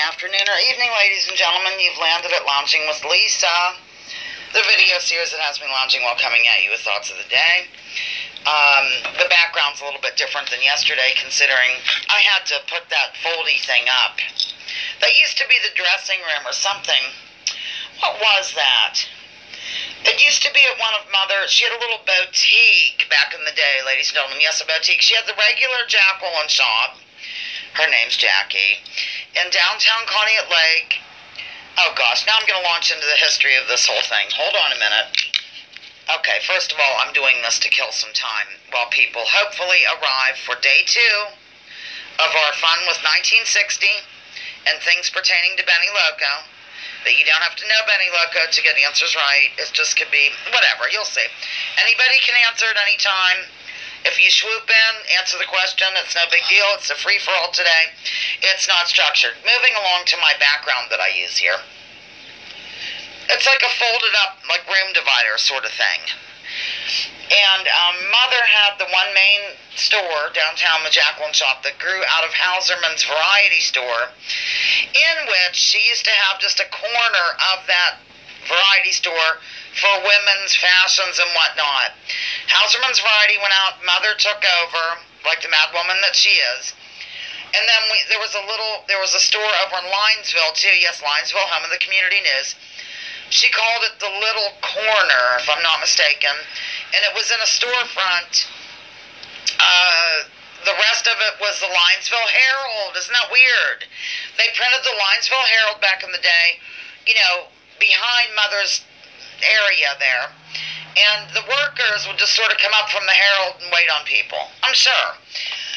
afternoon, or evening, ladies and gentlemen. You've landed at Lounging with Lisa, the video series that has me lounging while coming at you with thoughts of the day. The background's a little bit different than yesterday, considering I had to put that foldy thing up. That used to be the dressing room or something. What was that? It used to be at one of she had a little boutique back in the day, ladies and gentlemen. Yes, a boutique. She had the regular Jacqueline shop. Her name's Jackie. In downtown Conneaut Lake. Oh gosh, now I'm going to launch into the history of this whole thing. Hold on a minute. Okay, first of all, I'm doing this to kill some time while people hopefully arrive for day 2 of our fun with 1960 and things pertaining to Benny Loco. That you don't have to know Benny Loco to get answers right. It just could be whatever, you'll see. Anybody can answer at any time. If you swoop in, answer the question. It's no big deal. It's a free-for-all today. It's not structured. Moving along to my background that I use here. It's like a folded-up, like room divider sort of thing. And Mother had the one main store downtown, the Jacqueline shop, that grew out of Hauserman's variety store, in which she used to have just a corner of that variety store for women's fashions and whatnot. Hauserman's Variety went out, Mother took over, like the mad woman that she is. And then there was a store over in Linesville too. Yes, Linesville, home of the community news. She called it the Little Corner, if I'm not mistaken. And it was in a storefront. The rest of it was the Linesville Herald. Isn't that weird? They printed the Linesville Herald back in the day, behind Mother's area there, and the workers would just sort of come up from the Herald and wait on people, I'm sure.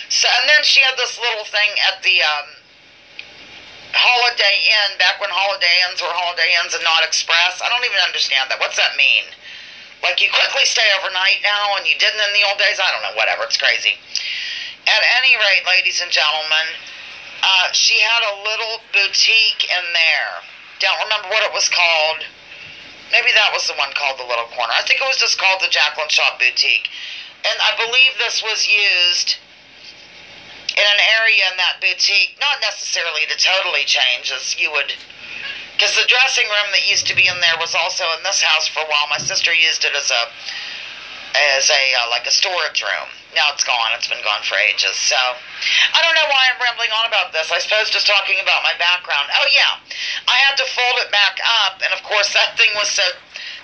So, and then she had this little thing at the Holiday Inn, back when Holiday Inns were Holiday Inns and not Express. I don't even understand that. What's that mean? Like you quickly stay overnight now and you didn't in the old days? I don't know, whatever, it's crazy. At any rate, ladies and gentlemen, she had a little boutique in there. Don't remember what it was called. Maybe that was the one called the Little Corner. I think it was just called the Jacqueline Shop Boutique. And I believe this was used in an area in that boutique, not necessarily to totally change, as you would, because the dressing room that used to be in there was also in this house for a while. My sister used it as a storage room. Now it's gone. It's been gone for ages. So, I don't know why I'm rambling on about this. I suppose just talking about my background. Oh, yeah. I had to fold it back up, and of course that thing was so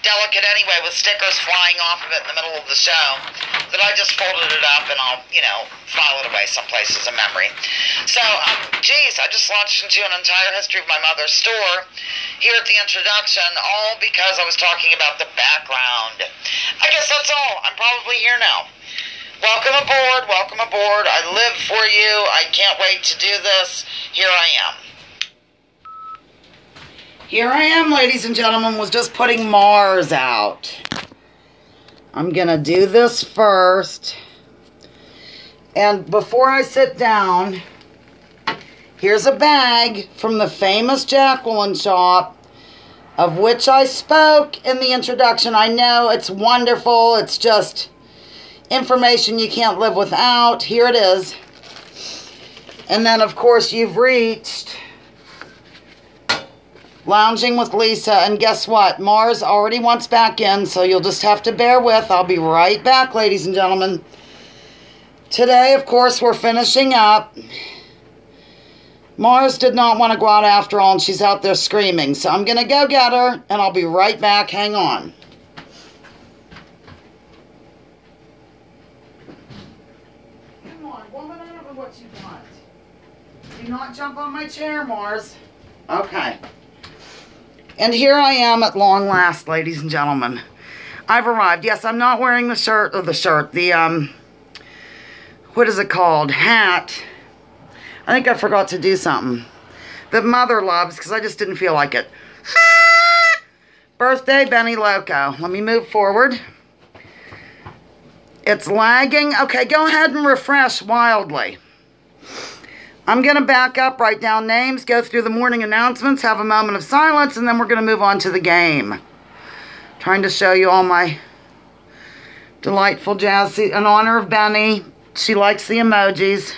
delicate anyway, with stickers flying off of it in the middle of the show, that I just folded it up and I'll, file it away someplace as a memory. So, I just launched into an entire history of my mother's store here at the introduction, all because I was talking about the background. I guess that's all. I'm probably here now. Welcome aboard, welcome aboard. I live for you. I can't wait to do this. Here I am. Here I am, ladies and gentlemen, was just putting Mars out. I'm going to do this first. And before I sit down, here's a bag from the famous Jacqueline shop, of which I spoke in the introduction. I know it's wonderful. It's just information you can't live without. Here it is. And then, of course, you've reached Lounging with Lisa, and guess what? Mars already wants back in, so you'll just have to bear with. I'll be right back, ladies and gentlemen. Today, of course, we're finishing up. Mars did not want to go out after all, and she's out there screaming, so I'm going to go get her, and I'll be right back. Hang on. Come on, woman, I don't know what you want. Do not jump on my chair, Mars. Okay. And here I am at long last, ladies and gentlemen. I've arrived. Yes, I'm not wearing the what is it called? Hat. I think I forgot to do something that Mother loves, because I just didn't feel like it. Birthday, Benny Loco. Let me move forward. It's lagging. Okay, go ahead and refresh wildly. I'm going to back up, write down names, go through the morning announcements, have a moment of silence, and then we're going to move on to the game. Trying to show you all my delightful jazz in honor of Benny. She likes the emojis.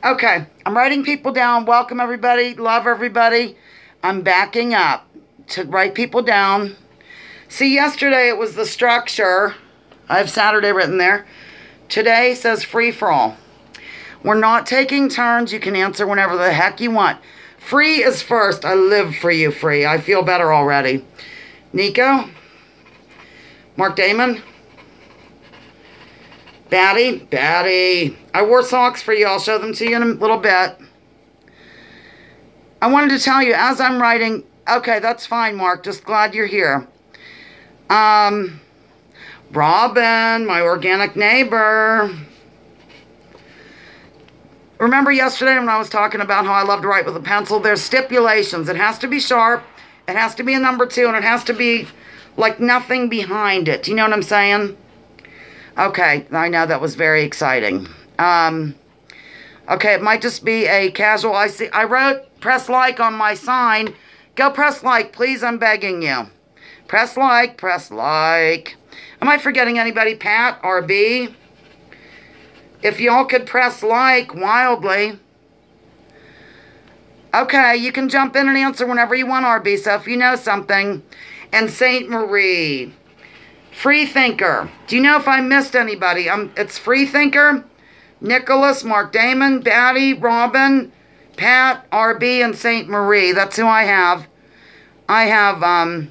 Okay, I'm writing people down. Welcome, everybody. Love everybody. I'm backing up to write people down. See, yesterday it was the structure. I have Saturday written there. Today says free-for-all. We're not taking turns. You can answer whenever the heck you want. Free is first. I live for you, Free. I feel better already. Nico? Mark Damon? Batty? Batty. I wore socks for you. I'll show them to you in a little bit. I wanted to tell you, as I'm writing... Okay, that's fine, Mark. Just glad you're here. Robin, my organic neighbor. Remember yesterday when I was talking about how I love to write with a pencil? There's stipulations. It has to be sharp. It has to be a number 2. And it has to be like nothing behind it. Do you know what I'm saying? Okay, I know that was very exciting. Okay, it might just be a casual... I wrote press like on my sign. Go press like, please. I'm begging you. Press like, press like. Am I forgetting anybody? Pat, RB? If y'all could press like wildly. Okay, you can jump in and answer whenever you want, RB. So if you know something. And Saint Marie. Free Thinker. Do you know if I missed anybody? It's Free Thinker, Nicholas, Mark Damon, Batty, Robin, Pat, RB, and Saint Marie. That's who I have. I have,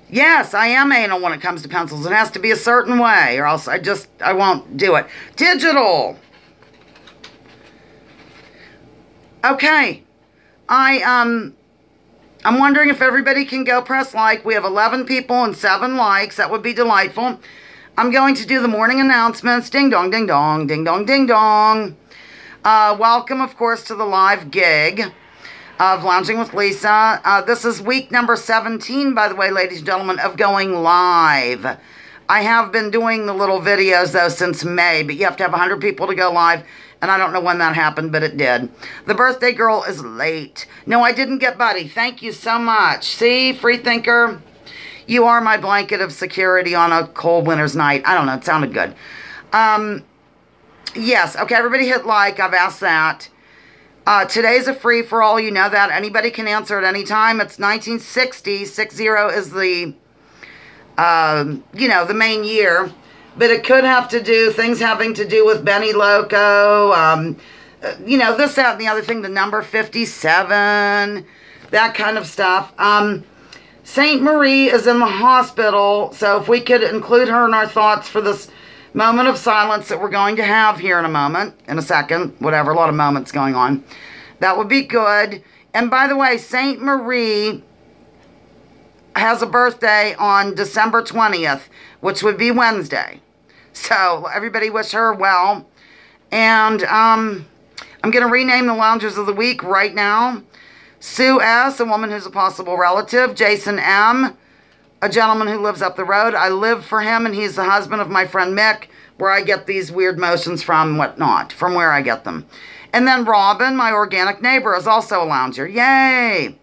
yes, I am anal when it comes to pencils. It has to be a certain way, or else I won't do it. Digital. Okay. I'm wondering if everybody can go press like. We have 11 people and 7 likes. That would be delightful. I'm going to do the morning announcements. Ding dong, ding dong, ding dong, ding dong. Welcome, of course, to the live gig of Lounging with Lisa. This is week number 17, by the way, ladies and gentlemen, of going live. I have been doing the little videos, though, since May, but you have to have 100 people to go live, and I don't know when that happened, but it did. The birthday girl is late. No, I didn't get Buddy. Thank you so much. See, Free Thinker, you are my blanket of security on a cold winter's night. I don't know. It sounded good. Yes. Okay, everybody hit like. I've asked that. Today's a free-for-all. You know that. Anybody can answer at any time. It's 1960. 60 is the, the main year. But it could have to do, things having to do with Benny Loco, this, that, and the other thing, the number 57, that kind of stuff. Saint Marie is in the hospital, so if we could include her in our thoughts for this moment of silence that we're going to have here in a second, whatever, a lot of moments going on, that would be good. And by the way, Saint Marie has a birthday on December 20th, which would be Wednesday. So everybody wish her well. And I'm going to rename the Loungers of the Week right now. Sue S., a woman who's a possible relative. Jason M., a gentleman who lives up the road. I live for him, and he's the husband of my friend Mick, where I get these weird motions from, whatnot, from where I get them. And then Robin, my organic neighbor, is also a lounger. Yay!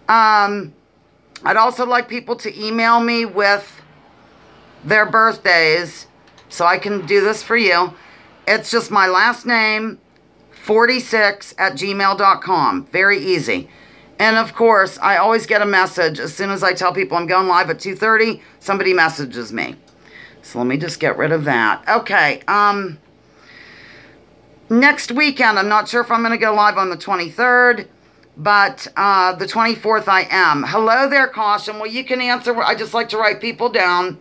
I'd also like people to email me with their birthdays so I can do this for you. It's just my last name, 46@gmail.com. Very easy. And of course, I always get a message as soon as I tell people I'm going live at 2:30, somebody messages me. So let me just get rid of that. Okay, next weekend, I'm not sure if I'm going to go live on the 23rd, but the 24th I am. Hello there, Caution. Well, you can answer. I just like to write people down.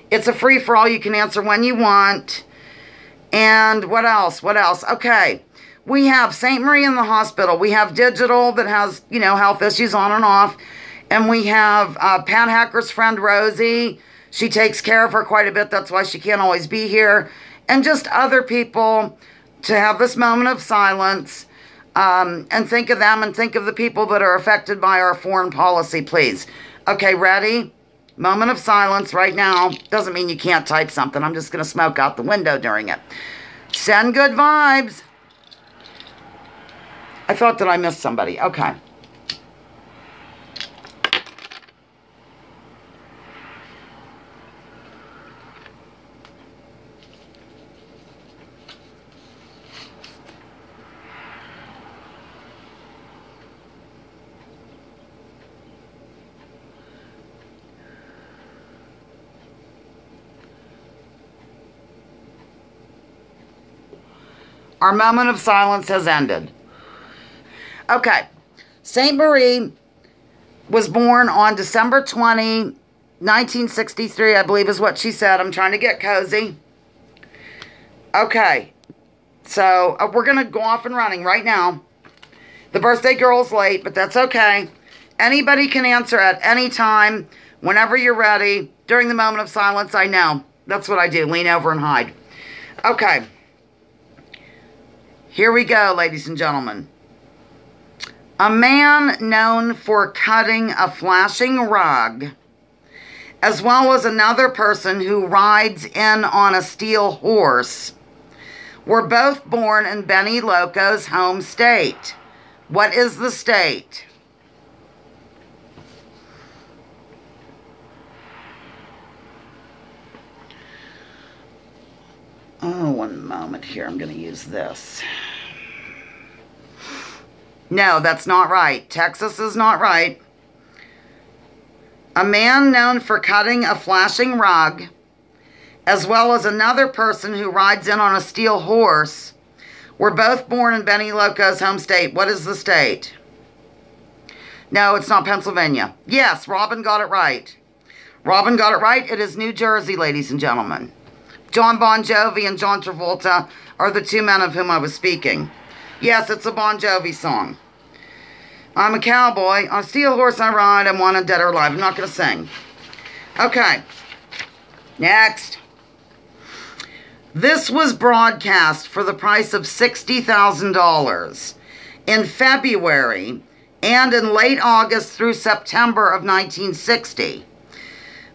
It's a free-for-all. You can answer when you want. And what else? What else? Okay. We have St. Marie in the hospital. We have Digital that has, health issues on and off. And we have Pat Hacker's friend, Rosie. She takes care of her quite a bit. That's why she can't always be here. And just other people to have this moment of silence and think of them and think of the people that are affected by our foreign policy, please. Okay, ready? Moment of silence right now. Doesn't mean you can't type something. I'm just going to smoke out the window during it. Send good vibes. I thought that I missed somebody. Okay. Our moment of silence has ended. Okay. Saint Marie was born on December 20, 1963, I believe is what she said. I'm trying to get cozy. Okay. So we're going to go off and running right now. The birthday girl's late, but that's okay. Anybody can answer at any time, whenever you're ready. During the moment of silence, I know. That's what I do. Lean over and hide. Okay. Here we go, ladies and gentlemen. A man known for cutting a flashing rug, as well as another person who rides in on a steel horse, were both born in Benny Loco's home state. What is the state? Oh, one moment here. I'm going to use this. No, that's not right. Texas is not right. A man known for cutting a flashing rug, as well as another person who rides in on a steel horse, were both born in Benny Loco's home state. What is the state? No, it's not Pennsylvania. Yes, Robin got it right. Robin got it right. It is New Jersey, ladies and gentlemen. John Bon Jovi and John Travolta are the two men of whom I was speaking. Yes, it's a Bon Jovi song. I'm a cowboy. On a steel horse I ride. I'm wanted dead or alive. I'm not going to sing. Okay. Next. This was broadcast for the price of $60,000 in February and in late August through September of 1960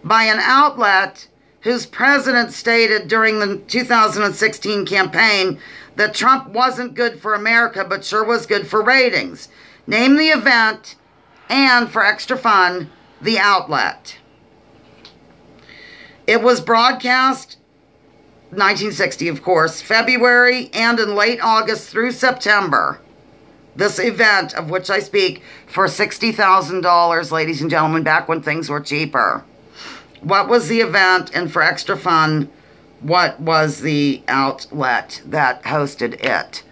by an outlet whose president stated during the 2016 campaign that Trump wasn't good for America, but sure was good for ratings. Name the event, and for extra fun, the outlet. It was broadcast, 1960, of course, February and in late August through September. This event of which I speak for $60,000, ladies and gentlemen, back when things were cheaper. What was the event? And for extra fun, what was the outlet that hosted it?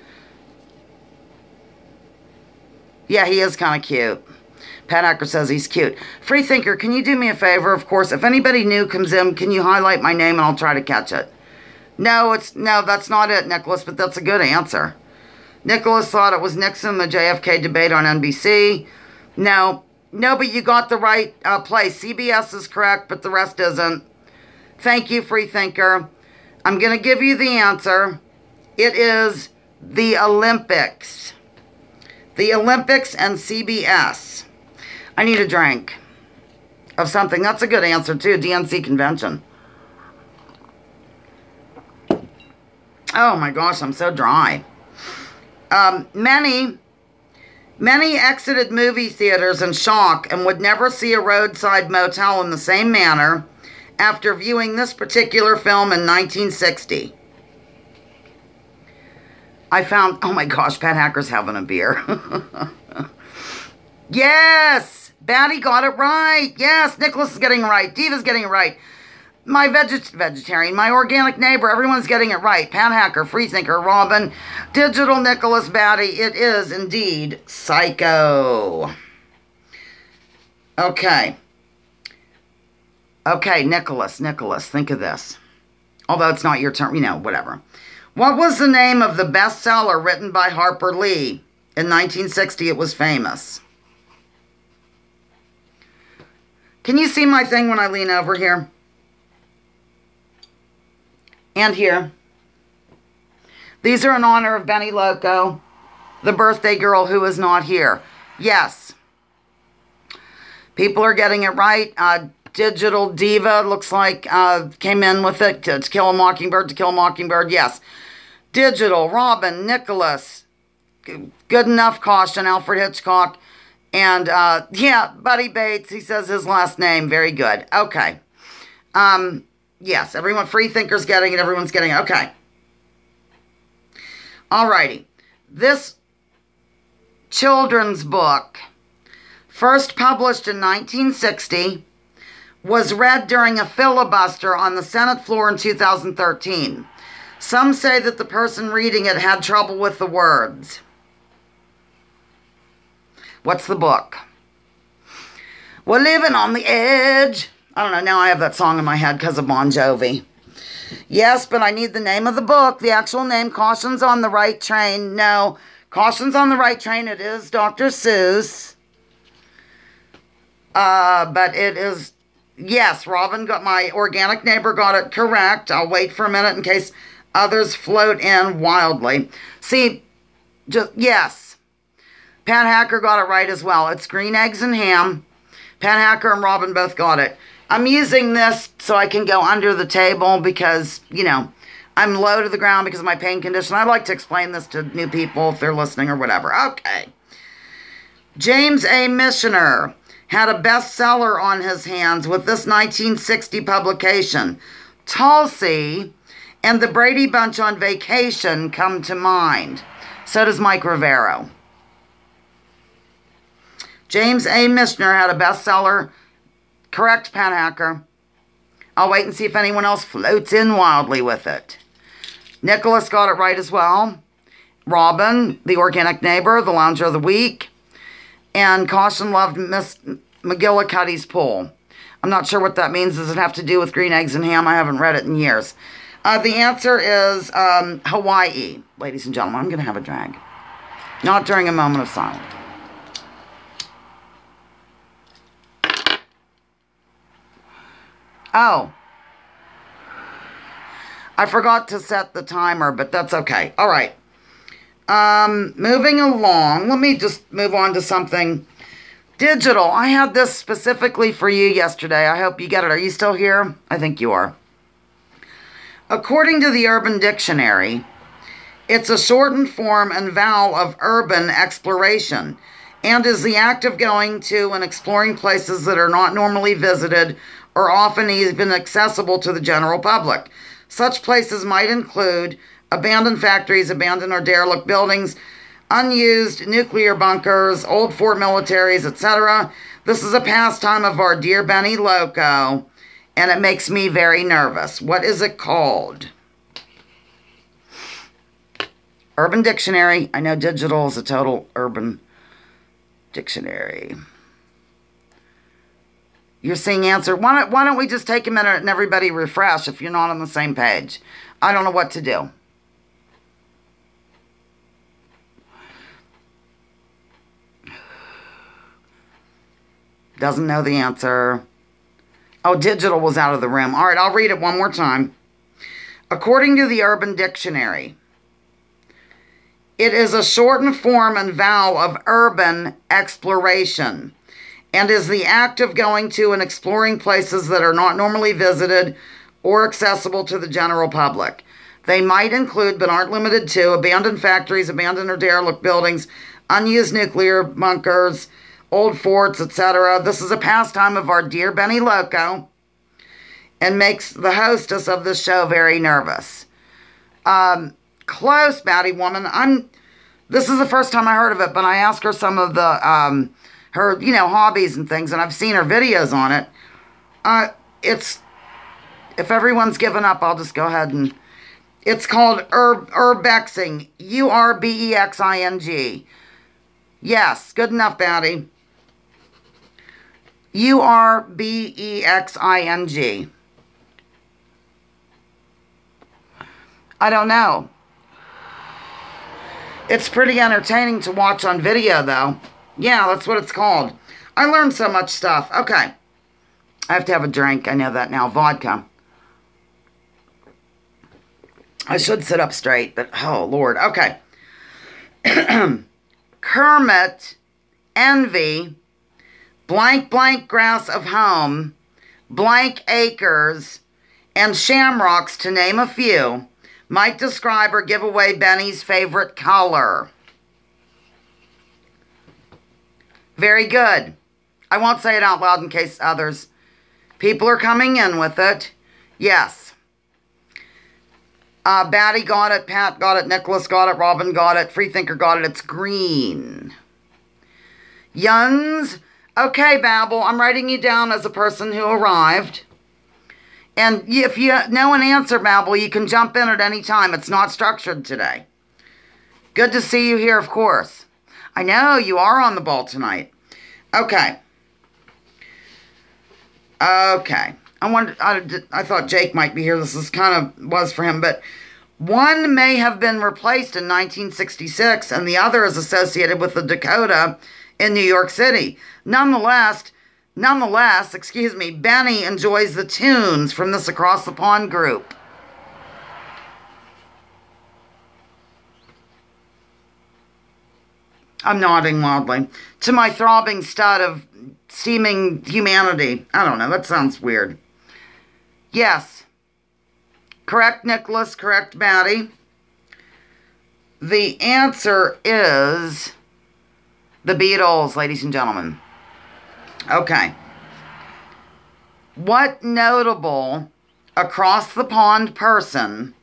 Yeah, he is kind of cute. Pat Acker says he's cute. Freethinker, can you do me a favor? Of course, if anybody new comes in, can you highlight my name and I'll try to catch it? No, that's not it, Nicholas, but that's a good answer. Nicholas thought it was Nixon, the JFK debate on NBC. No, but you got the right place. CBS is correct, but the rest isn't. Thank you, Freethinker. I'm going to give you the answer. It is the Olympics. The Olympics and CBS. I need a drink of something. That's a good answer, too. DNC convention. Oh, my gosh, I'm so dry. Many exited movie theaters in shock and would never see a roadside motel in the same manner after viewing this particular film in 1960. I found, oh my gosh, Pat Hacker's having a beer. Yes, Batty got it right. Yes, Nicholas is getting it right. Diva's getting it right. My vegetarian, my organic neighbor, everyone's getting it right. Pat Hacker, Freethinker, Robin, Digital Nicholas, Batty. It is indeed Psycho. Okay, Nicholas, think of this. Although it's not your turn, whatever. What was the name of the bestseller written by Harper Lee? In 1960, it was famous. Can you see my thing when I lean over here? And here. These are in honor of Benny Loco, the birthday girl who is not here. Yes. People are getting it right. Digital Diva looks like came in with it. To Kill a Mockingbird, yes. Digital, Robin, Nicholas, Good Enough Caution, Alfred Hitchcock, and Buddy Bates, he says his last name, very good. Okay. Yes, everyone, Freethinker's getting it, everyone's getting it, okay. Alrighty. This children's book, first published in 1960, was read during a filibuster on the Senate floor in 2013. Some say that the person reading it had trouble with the words. What's the book? We're living on the edge. I don't know, now I have that song in my head because of Bon Jovi. Yes, but I need the name of the book, the actual name, Caution's on the Right Train. No, Caution's on the Right Train, it is Dr. Seuss. But it is, yes, Robin got, my organic neighbor got it correct. I'll wait for a minute in case others float in wildly. See, just, yes, Pat Hacker got it right as well. It's Green Eggs and Ham. Pat Hacker and Robin both got it. I'm using this so I can go under the table because, you know, I'm low to the ground because of my pain condition. I like to explain this to new people if they're listening or whatever. Okay. James A. Missioner had a bestseller on his hands with this 1960 publication. Tulsi and the Brady Bunch on Vacation come to mind. So does Mike Rivero. James A. Missioner had a bestseller. Correct, Pat Hacker. I'll wait and see if anyone else floats in wildly with it. Nicholas got it right as well. Robin, the organic neighbor, the lounger of the week. And Caution loved Miss McGillicuddy's pool. I'm not sure what that means. Does it have to do with Green Eggs and Ham? I haven't read it in years. The answer is Hawaii. Ladies and gentlemen, I'm going to have a drag. Not during a moment of silence. Oh, I forgot to set the timer, but that's okay. All right. Moving along, let me just move on to something digital. I had this specifically for you yesterday. I hope you get it. Are you still here? I think you are. According to the Urban Dictionary, it's a shortened form and vowel of urban exploration and is the act of going to and exploring places that are not normally visited or often even accessible to the general public. Such places might include abandoned factories, abandoned or derelict buildings, unused nuclear bunkers, old fort militaries, etc. This is a pastime of our dear Benny Loco, and it makes me very nervous. What is it called? Urban Dictionary. I know digital is a total Urban Dictionary. You're seeing answer. Why don't we just take a minute and everybody refresh if you're not on the same page? I don't know what to do. Doesn't know the answer. Oh, digital was out of the room. All right, I'll read it one more time. According to the Urban Dictionary, it is a shortened form and vowel of urban exploration and is the act of going to and exploring places that are not normally visited or accessible to the general public. They might include, but aren't limited to, abandoned factories, abandoned or derelict buildings, unused nuclear bunkers, old forts, etc. This is a pastime of our dear Benny Loco and makes the hostess of this show very nervous. Close, Batty Woman. This is the first time I heard of it, but I asked her some of the her, hobbies and things, and I've seen her videos on it. If everyone's given up, I'll just go ahead and... It's called urbexing. Urbexing. Yes, good enough, Batty. Urbexing. I don't know. It's pretty entertaining to watch on video, though. Yeah, that's what it's called. I learned so much stuff. Okay. I have to have a drink. I know that now. Vodka. I should sit up straight, but oh, Lord. Okay. Kermit, envy, blank grass of home, blank acres, and shamrocks, to name a few, might describe or give away Benny's favorite color. Very good. I won't say it out loud in case people are coming in with it. Yes. Batty got it, Pat got it, Nicholas got it, Robin got it, Freethinker got it. It's green. Yuns. Okay, Babel, I'm writing you down as a person who arrived. And if you know an answer, Babble, you can jump in at any time. It's not structured today. Good to see you here, of course. I know you are on the ball tonight. Okay. Okay. I thought Jake might be here. This is was for him, but one may have been replaced in 1966, and the other is associated with the Dakota in New York City. Nonetheless, Benny enjoys the tunes from this Across the Pond group. I'm nodding wildly to my throbbing stud of steaming humanity. I don't know, that sounds weird. Yes. Correct, Nicholas. Correct, Maddie. The answer is the Beatles, ladies and gentlemen. Okay. What notable across the pond person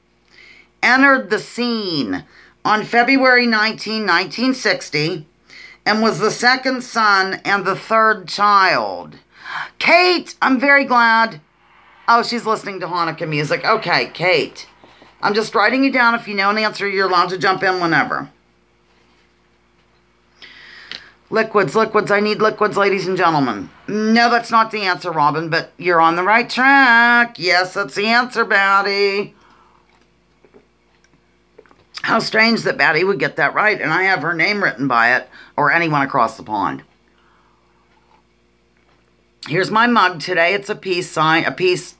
entered the scene on February 19, 1960, and was the second son and the third child? Kate, I'm very glad. Oh, she's listening to Hanukkah music. Okay, Kate. I'm just writing you down. If you know an answer, you're allowed to jump in whenever. Liquids. I need liquids, ladies and gentlemen. No, that's not the answer, Robin, but you're on the right track. Yes, that's the answer, Batty. How strange that Batty would get that right, and I have her name written by it, or anyone across the pond. Here's my mug today. It's a peace sign, peace.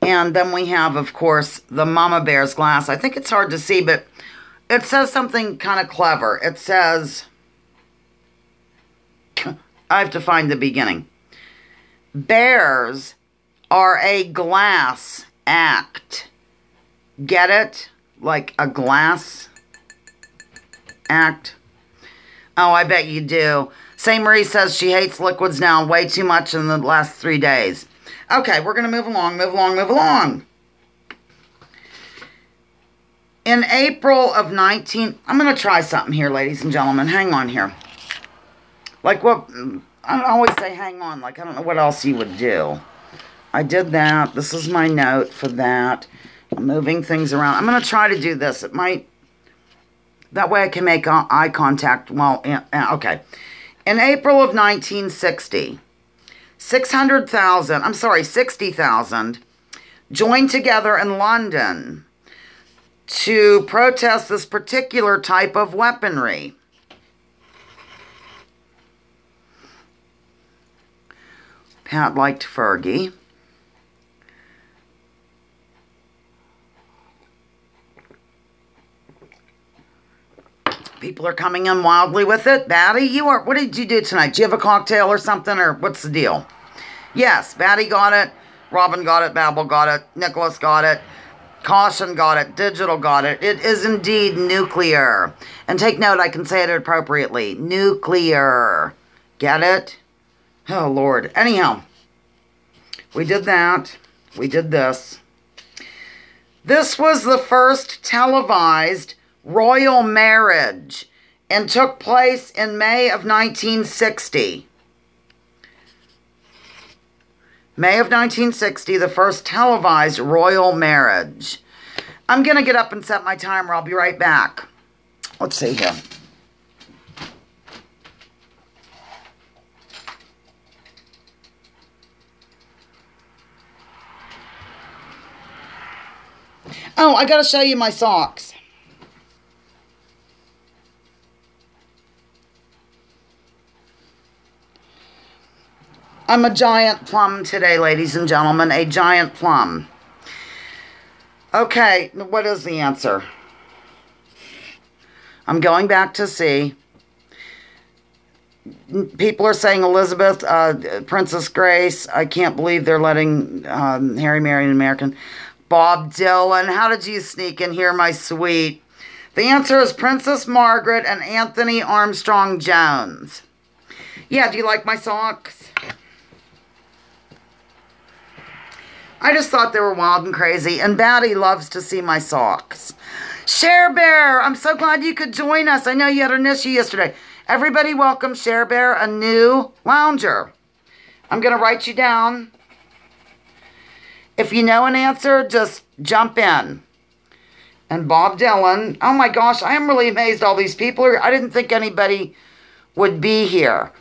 And then we have, of course, the Mama Bear's glass. I think it's hard to see, but it says something kind of clever. It says, I have to find the beginning. Bears are a glass act. Get it? Like a glass act? Oh, I bet you do. St. Marie says she hates liquids now way too much in the last 3 days. Okay, we're going to move along. In April of I'm going to try something here, ladies and gentlemen. Hang on here. Like what? I always say hang on. Like I don't know what else you would do. I did that. This is my note for that. I'm moving things around. I'm going to try to do this. It might... That way I can make eye contact. Well, okay. In April of 1960, 60,000 joined together in London to protest this particular type of weaponry. Pat liked Fergie. People are coming in wildly with it. Batty, what did you do tonight? Do you have a cocktail or something, or what's the deal? Yes, Batty got it. Robin got it. Babel got it. Nicholas got it. Caution got it. Digital got it. It is indeed nuclear. And take note, I can say it appropriately. Nuclear. Get it? Oh, Lord. Anyhow, we did that. We did this. This was the first televised royal marriage and took place in May of 1960. May of 1960, the first televised royal marriage. I'm going to get up and set my timer. I'll be right back. Let's see here. Oh, I got to show you my socks. I'm a giant plum today, ladies and gentlemen. A giant plum. Okay, what is the answer? I'm going back to see. People are saying Elizabeth, Princess Grace. I can't believe they're letting Harry marry an American. Bob Dylan. How did you sneak in here, my sweet? The answer is Princess Margaret and Anthony Armstrong Jones. Yeah, do you like my socks? I just thought they were wild and crazy, and Batty loves to see my socks. Share Bear, I'm so glad you could join us. I know you had an issue yesterday. Everybody welcome Share Bear, a new lounger. I'm going to write you down. If you know an answer, just jump in. And Bob Dylan. Oh my gosh, I am really amazed all these people are. I didn't think anybody would be here.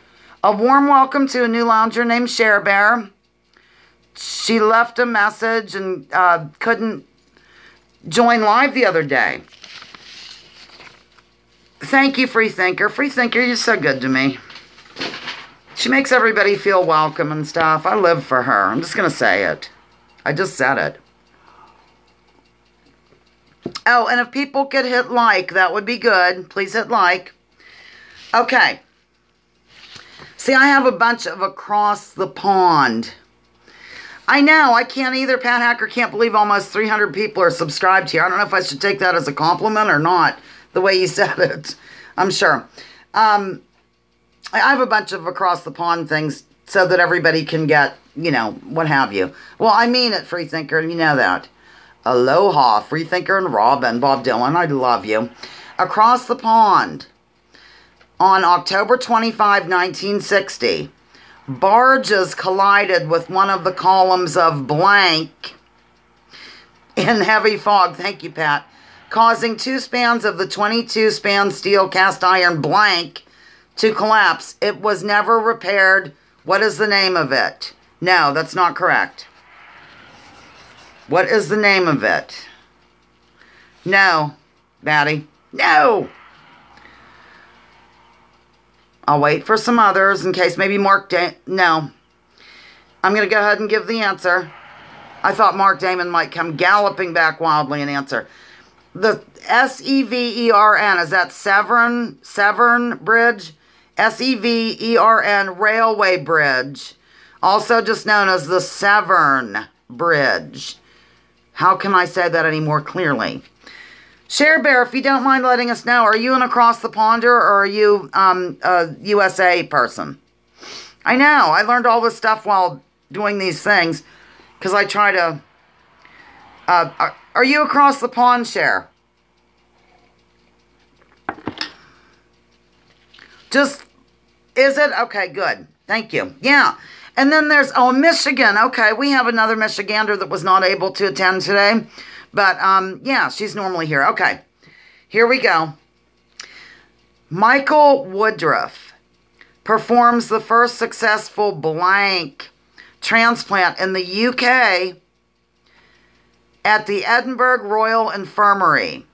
A warm welcome to a new lounger named Cher Bear. She left a message and couldn't join live the other day. Thank you, Freethinker. Freethinker, you're so good to me. She makes everybody feel welcome and stuff. I live for her. I'm just going to say it. I just said it. Oh, and if people could hit like, that would be good. Please hit like. Okay. See, I have a bunch of across the pond. I know, I can't either. Pat Hacker can't believe almost 300 people are subscribed here. I don't know if I should take that as a compliment or not, the way you said it. I'm sure. I have a bunch of across the pond things so that everybody can get, you know, what have you. Well, I mean it, Freethinker, you know that. Aloha, Freethinker and Robin, Bob Dylan, I love you. Across the pond, on October 25, 1960, barges collided with one of the columns of blank in heavy fog. Thank you, Pat. Causing 2 spans of the 22-span steel cast iron blank to collapse. It was never repaired. What is the name of it? No, that's not correct. What is the name of it? No, Batty. No! I'll wait for some others in case maybe Mark no. I'm going to go ahead and give the answer. I thought Mark Damon might come galloping back wildly and answer. The S-E-V-E-R-N, is that Severn Bridge? S-E-V-E-R-N Railway Bridge. Also just known as the Severn Bridge. How can I say that any more clearly? Cher Bear, if you don't mind letting us know, are you an across the ponder or are you a USA person? I know, I learned all this stuff while doing these things because I try to... are you across the pond, Cher? Just, is it? Okay, good. Thank you. Yeah. And then there's, Michigan. Okay, we have another Michigander that was not able to attend today. But, yeah, she's normally here. Okay, here we go. Michael Woodruff performs the first successful blank transplant in the UK at the Edinburgh Royal Infirmary.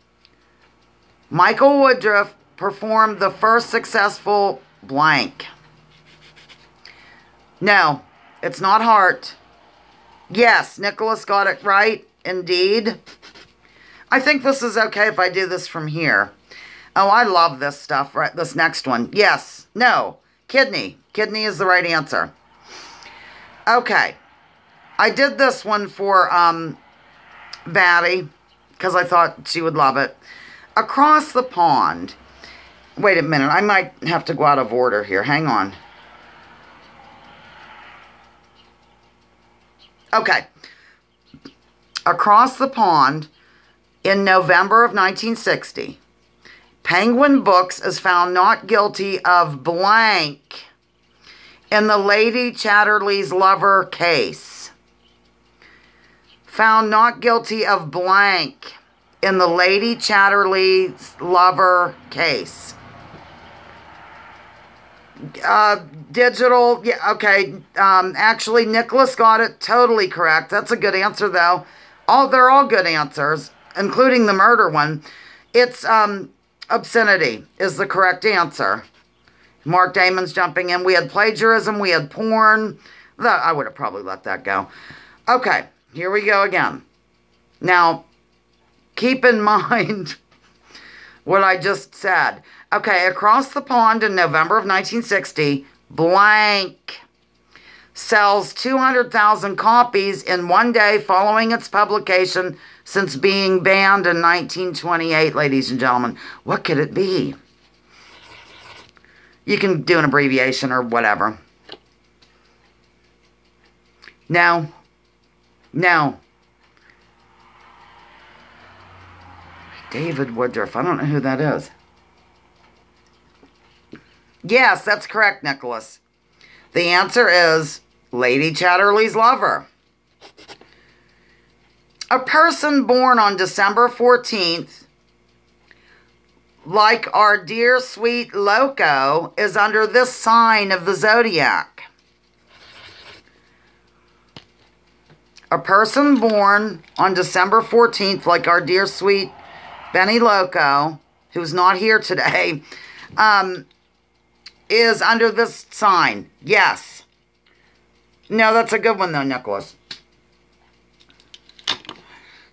Michael Woodruff performed the first successful blank. No, it's not heart. Yes, Nicholas got it right. Indeed. I think this is okay if I do this from here. Oh, I love this stuff, right? This next one. Yes. No. Kidney. Kidney is the right answer. Okay. I did this one for Batty because I thought she would love it. Across the pond. Wait a minute. I might have to go out of order here. Hang on. Okay. Across the pond, in November of 1960, Penguin Books is found not guilty of blank in the Lady Chatterley's Lover case. Found not guilty of blank in the Lady Chatterley's Lover case. Digital, yeah, okay. Actually, Nicholas got it totally correct. That's a good answer, though. They're all good answers, including the murder one. It's obscenity is the correct answer. Mark Damon's jumping in. We had plagiarism. We had porn. I would have probably let that go. Okay, here we go again. Now, keep in mind what I just said. Okay, across the pond in November of 1960, blank sells 200,000 copies in one day following its publication since being banned in 1928, ladies and gentlemen. What could it be? You can do an abbreviation or whatever. No. No. David Woodruff. I don't know who that is. Yes, that's correct, Nicholas. The answer is Lady Chatterley's lover. A person born on December 14th, like our dear sweet Loco, is under this sign of the zodiac. A person born on December 14th, like our dear sweet Benny Loco, who's not here today, is under this sign. Yes. No, that's a good one though, Nicholas.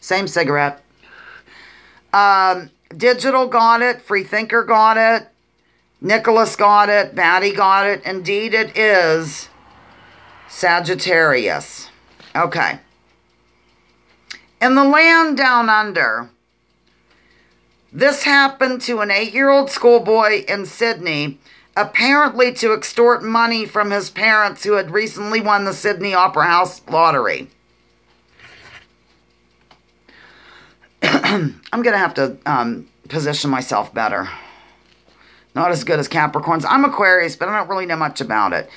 Same cigarette. Digital got it. Freethinker got it. Nicholas got it. Batty got it. Indeed, it is Sagittarius. Okay. In the land down under, this happened to an 8-year-old schoolboy in Sydney, apparently to extort money from his parents who had recently won the Sydney Opera House lottery. I'm going to have to position myself better. Not as good as Capricorns. I'm Aquarius, but I don't really know much about it.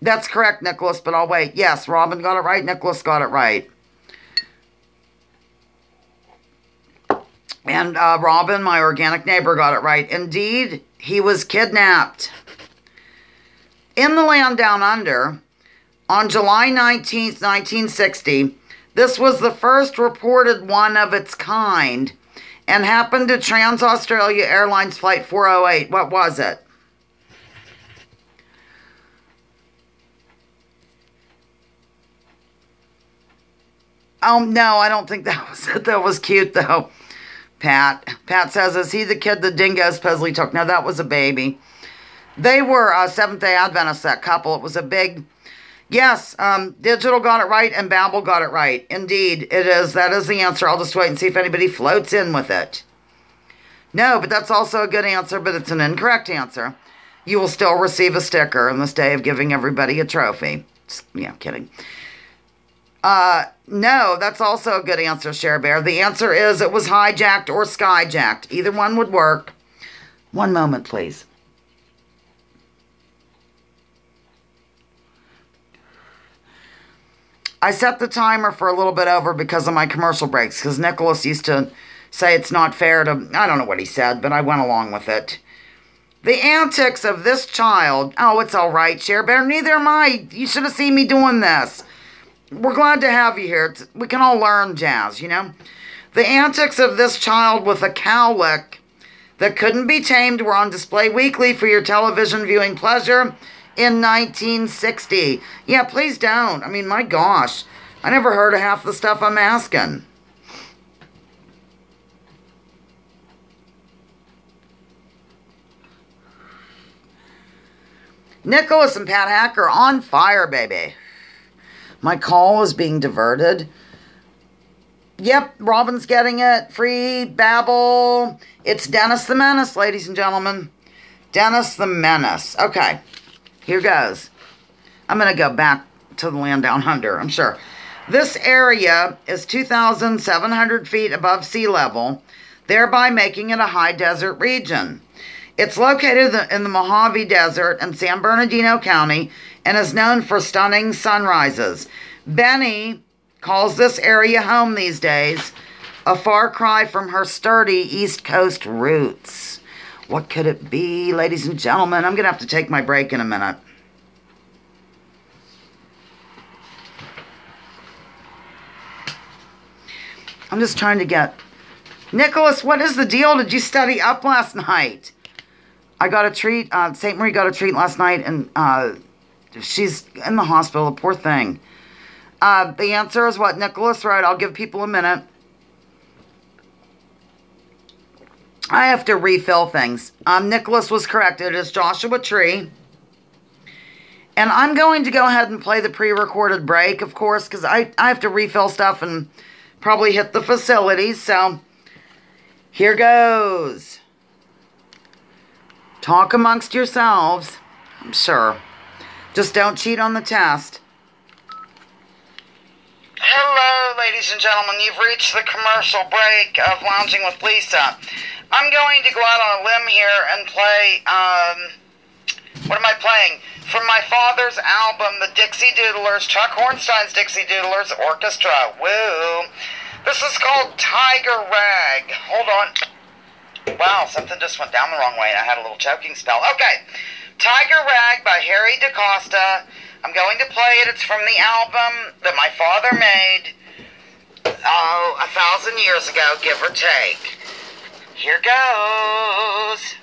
That's correct, Nicholas, but I'll wait. Yes, Robin got it right. Nicholas got it right. And Robin, my organic neighbor, got it right. Indeed, he was kidnapped. In the land down under, on July 19th, 1960, this was the first reported one of its kind and happened to Trans-Australia Airlines Flight 408. What was it? Oh, no, I don't think that was it. That was cute, though. Pat says, is he the kid the dingo supposedly took? No, that was a baby. They were Seventh-day Adventists, that couple. It was a big... Yes, Digital got it right and Babel got it right. Indeed, it is. That is the answer. I'll just wait and see if anybody floats in with it. No, but that's also a good answer, but it's an incorrect answer. You will still receive a sticker on this day of giving everybody a trophy. Yeah, kidding. No, that's also a good answer, Cher Bear. The answer is it was hijacked or skyjacked. Either one would work. One moment, please. I set the timer for a little bit over because of my commercial breaks, because Nicholas used to say it's not fair to... I don't know what he said, but I went along with it. The antics of this child... Oh, it's all right, Cher Bear. Neither am I. You should have seen me doing this. We're glad to have you here. We can all learn jazz, you know? The antics of this child with a cowlick that couldn't be tamed were on display weekly for your television viewing pleasure in 1960. Yeah, please don't. I mean, my gosh. I never heard of half the stuff I'm asking. Nicholas and Pat Hacker on fire, baby. My call is being diverted. Yep, Robin's getting it. Free Babel. It's Dennis the Menace, ladies and gentlemen. Dennis the Menace. Okay, here goes. I'm going to go back to the land down under, I'm sure. This area is 2,700 feet above sea level, thereby making it a high desert region. It's located in the Mojave Desert in San Bernardino County and is known for stunning sunrises. Benny calls this area home these days, a far cry from her sturdy East Coast roots. What could it be, ladies and gentlemen? I'm going to have to take my break in a minute. I'm just trying to get... Nicholas, what is the deal? Did you study up last night? I got a treat. St. Marie got a treat last night, and she's in the hospital, a poor thing. The answer is what? Nicholas, right? I'll give people a minute. I have to refill things. Nicholas was correct. It is Joshua Tree. And I'm going to go ahead and play the pre-recorded break, of course, because I have to refill stuff and probably hit the facilities. So, here goes. Talk amongst yourselves. I'm sure. Just don't cheat on the test. Hello, ladies and gentlemen. You've reached the commercial break of Lounging with Lisa. I'm going to go out on a limb here and play What am I playing? From my father's album, The Dixie Doodlers, Chuck Hornstein's Dixie Doodlers Orchestra. Woo! This is called Tiger Rag. Hold on. Wow, something just went down the wrong way and I had a little choking spell. Okay. Tiger Rag by Harry DaCosta. I'm going to play it. It's from the album that my father made, 1,000 years ago, give or take. Here goes.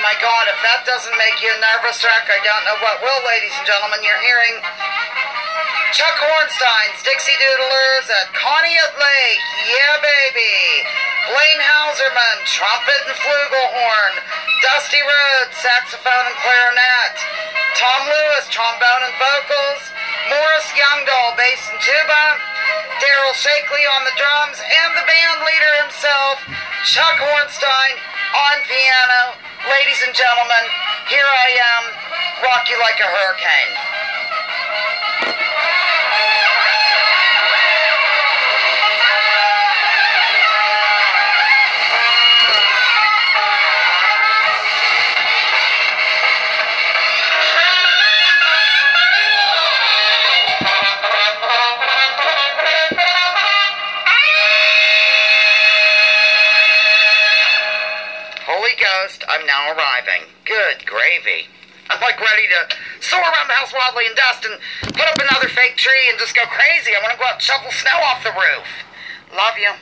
My God, if that doesn't make you a nervous wreck, I don't know what will, ladies and gentlemen. You're hearing Chuck Hornstein's Dixie Doodlers at Conneaut Lake. Yeah, baby. Blaine Hauserman, trumpet and flugelhorn. Dusty Rhodes, saxophone and clarinet. Tom Lewis, trombone and vocals. Morris Youngdahl, bass and tuba. Daryl Shakely on the drums. And the band leader himself, Chuck Hornstein, on piano. Ladies and gentlemen, here I am, rock you like a hurricane. Holy Ghost, I'm now arriving. Good gravy. I'm like ready to soar around the house wildly in dust and put up another fake tree and just go crazy. I want to go out and shovel snow off the roof. Love you.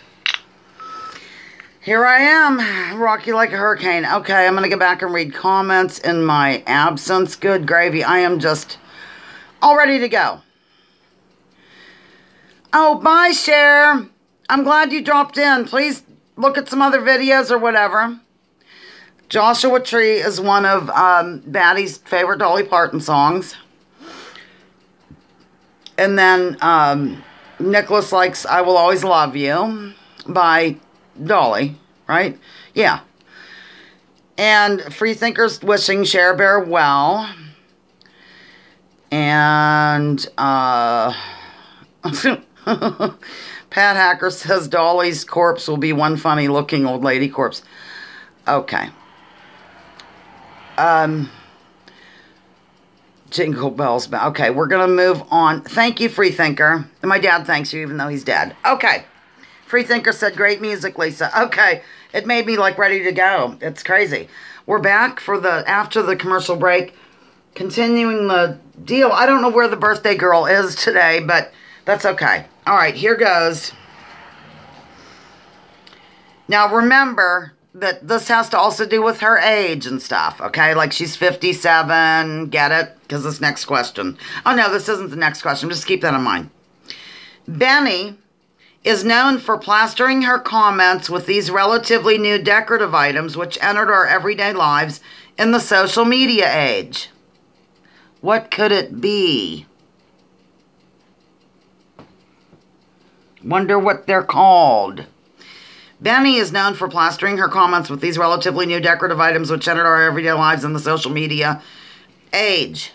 Here I am, rock you like a hurricane. Okay, I'm going to go back and read comments in my absence. Good gravy. I am just all ready to go. Oh, bye, Cher. I'm glad you dropped in. Please look at some other videos or whatever. Joshua Tree is one of Batty's favorite Dolly Parton songs. And then Nicholas likes I Will Always Love You by Dolly, right? Yeah. And Freethinkers wishing Cher Bear well. And Pat Hacker says Dolly's corpse will be one funny looking old lady corpse. Okay. Jingle bells. Okay, we're going to move on. Thank you, Freethinker. My dad thanks you even though he's dead. Okay. Freethinker said, great music, Lisa. Okay. It made me like ready to go. It's crazy. We're back for after the commercial break. Continuing the deal. I don't know where the birthday girl is today, but that's okay. All right, here goes. Now, remember that this has to also do with her age and stuff, okay? Like, she's 57. Get it? Because this next question. Oh, no, this isn't the next question. Just keep that in mind. Benny is known for plastering her comments with these relatively new decorative items which entered our everyday lives in the social media age. What could it be? Wonder what they're called. Benny is known for plastering her comments with these relatively new decorative items which entered our everyday lives in the social media age.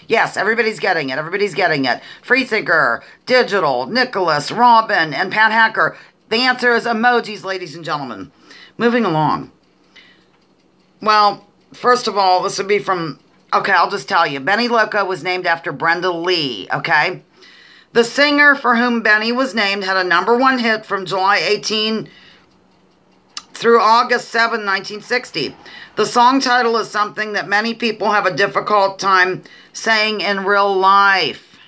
Yes, everybody's getting it. Everybody's getting it. Freethinker, Digital, Nicholas, Robin, and Pat Hacker. The answer is emojis, ladies and gentlemen. Moving along. Well, first of all, this would be from... Okay, I'll just tell you. Benny Loco was named after Brenda Lee, okay? The singer for whom Benny was named had a #1 hit from July 18 through August 7, 1960. The song title is something that many people have a difficult time saying in real life.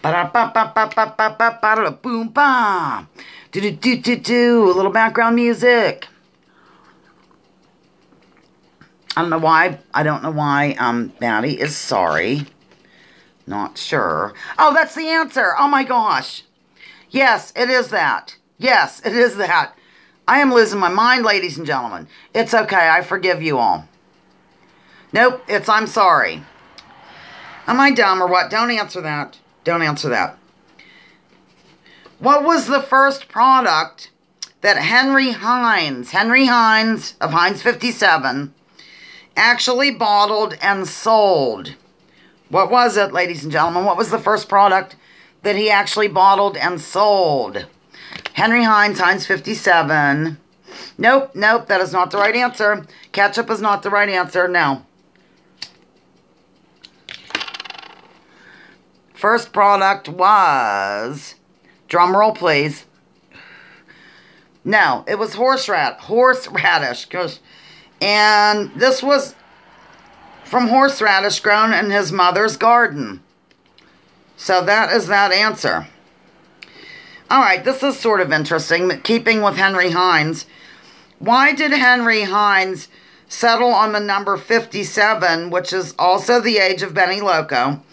Boom, ba. Do. A little background music. I don't know why Maddie is sorry. Not sure. Oh, that's the answer. Oh my gosh. Yes, it is that. Yes, it is that. I am losing my mind, ladies and gentlemen. It's okay. I forgive you all. Nope, it's I'm sorry. Am I dumb or what? Don't answer that. Don't answer that. What was the first product that Henry Heinz of Heinz 57, actually bottled and sold? What was it, ladies and gentlemen? What was the first product that he actually bottled and sold? Henry Heinz, Heinz 57. Nope, that is not the right answer. Ketchup is not the right answer, no. First product was, drumroll please. No, it was horseradish. And this was from horseradish grown in his mother's garden. So that is that answer. All right, this is sort of interesting, keeping with Henry Heinz. Why did Henry Heinz settle on the number 57, which is also the age of Benny Loco?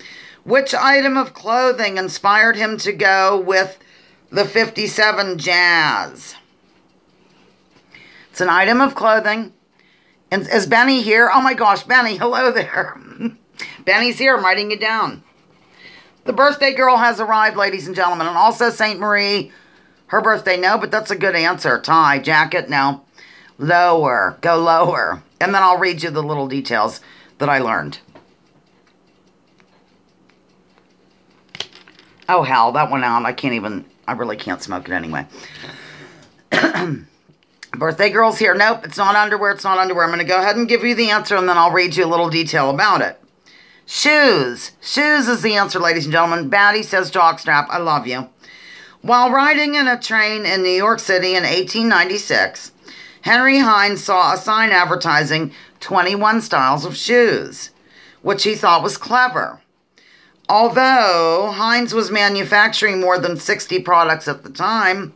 Which item of clothing inspired him to go with the 57 Jazz? It's an item of clothing. And is Benny here? Oh my gosh, Benny, hello there. Benny's here, I'm writing it down. The birthday girl has arrived, ladies and gentlemen. And also St. Marie, her birthday, no, but that's a good answer. Tie, jacket, no. Lower, go lower. And then I'll read you the little details that I learned. Oh, hell, that went out. I really can't smoke it anyway. Birthday girl's here. Nope, it's not underwear. I'm going to go ahead and give you the answer, and then I'll read you a little detail about it. Shoes. Shoes is the answer, ladies and gentlemen. Batty says jockstrap. I love you. While riding in a train in New York City in 1896, Henry Heinz saw a sign advertising 21 styles of shoes, which he thought was clever. Although Heinz was manufacturing more than 60 products at the time,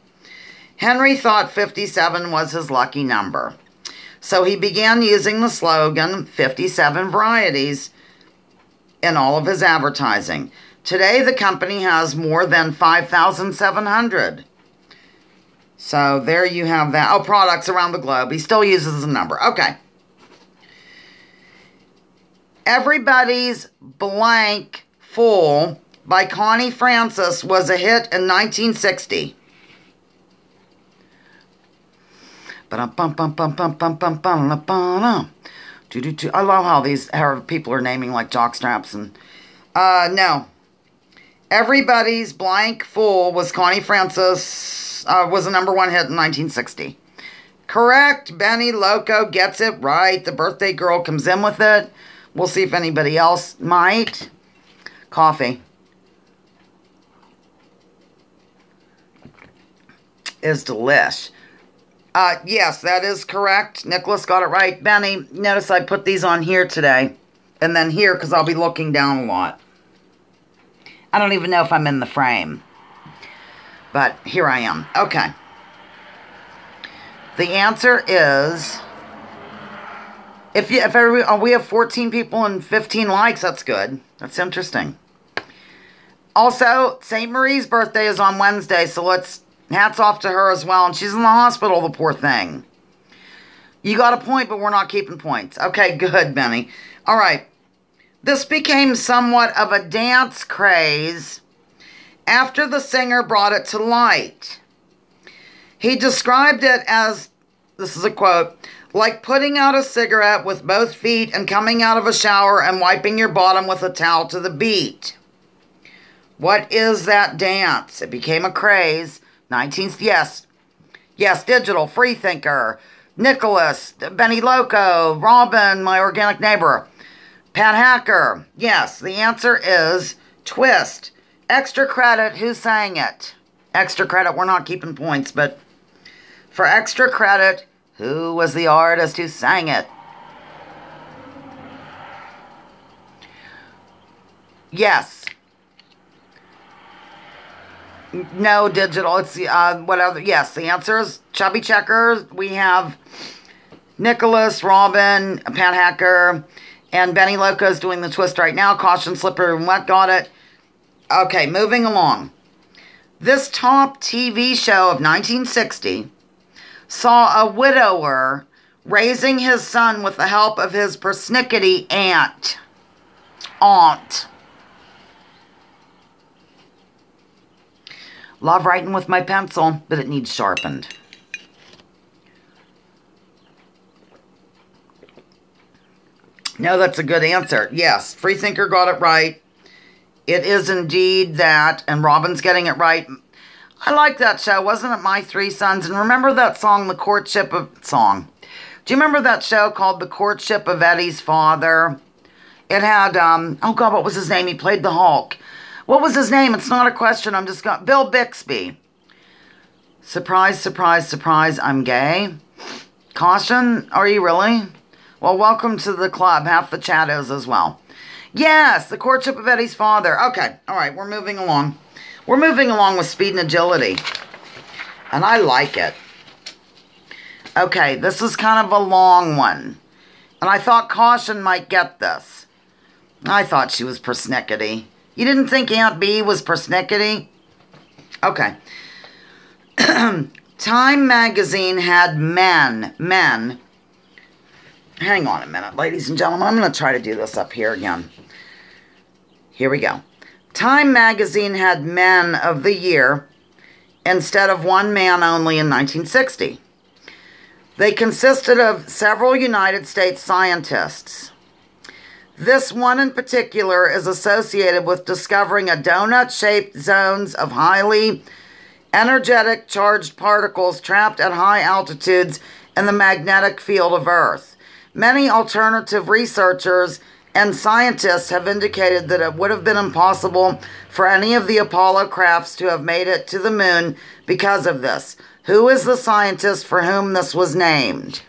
Henry thought 57 was his lucky number. So he began using the slogan 57 varieties in all of his advertising. Today, the company has more than 5,700. So there you have that. Oh, products around the globe. He still uses the number. Okay. Everybody's Blank Full by Connie Francis was a hit in 1960. I love how people are naming like jockstraps and no. Everybody's Blank Full was Connie Francis, was a #1 hit in 1960. Correct. Benny Loco gets it right. The birthday girl comes in with it. We'll see if anybody else might. Coffee is delish. Yes, that is correct. Nicholas got it right. Benny, notice I put these on here today. And then here, because I'll be looking down a lot. I don't even know if I'm in the frame. But here I am. Okay. The answer is... we have 14 people and 15 likes, that's good. That's interesting. Also, St. Marie's birthday is on Wednesday, so hats off to her as well. And she's in the hospital, the poor thing. You got a point, but we're not keeping points. Okay, good, Benny. All right. This became somewhat of a dance craze after the singer brought it to light. He described it as, this is a quote, like putting out a cigarette with both feet and coming out of a shower and wiping your bottom with a towel to the beat. What is that dance? It became a craze. Yes, Digital, Freethinker, Nicholas, Benny Loco, Robin, my organic neighbor, Pat Hacker. Yes, the answer is Twist. Extra credit, who sang it? Extra credit, we're not keeping points, but for extra credit, who was the artist who sang it? Yes. No, Digital. It's what other? Yes, the answer is Chubby Checker. We have Nicholas, Robin, Pat Hacker, and Benny Loco's doing the twist right now. Caution, Slipper, and Wet got it. Okay, moving along. This top TV show of 1960 saw a widower raising his son with the help of his persnickety aunt. Love writing with my pencil, but it needs sharpened. No, that's a good answer. Yes, Freethinker got it right. It is indeed that, and Robin's getting it right. I like that show. Wasn't it My Three Sons? And remember that song, The Courtship of... Song. Do you remember that show called The Courtship of Eddie's Father? It had, oh God, what was his name? He played the Hulk. What was his name? It's not a question. I'm just going... Bill Bixby. Surprise, surprise, surprise. I'm gay. Caution. Are you really? Well, welcome to the club. Half the chat is as well. Yes, The Courtship of Eddie's Father. Okay. All right. We're moving along. We're moving along with speed and agility. And I like it. Okay. This is kind of a long one. And I thought Caution might get this. I thought she was persnickety. You didn't think Aunt B was persnickety? Okay. Time magazine had men. Hang on a minute, ladies and gentlemen. I'm going to try to do this up here again. Here we go. Time magazine had Men of the Year instead of one man only in 1960. They consisted of several United States scientists. This one in particular is associated with discovering a donut-shaped zones of highly energetic charged particles trapped at high altitudes in the magnetic field of Earth. Many alternative researchers and scientists have indicated that it would have been impossible for any of the Apollo crafts to have made it to the moon because of this. Who is the scientist for whom this was named?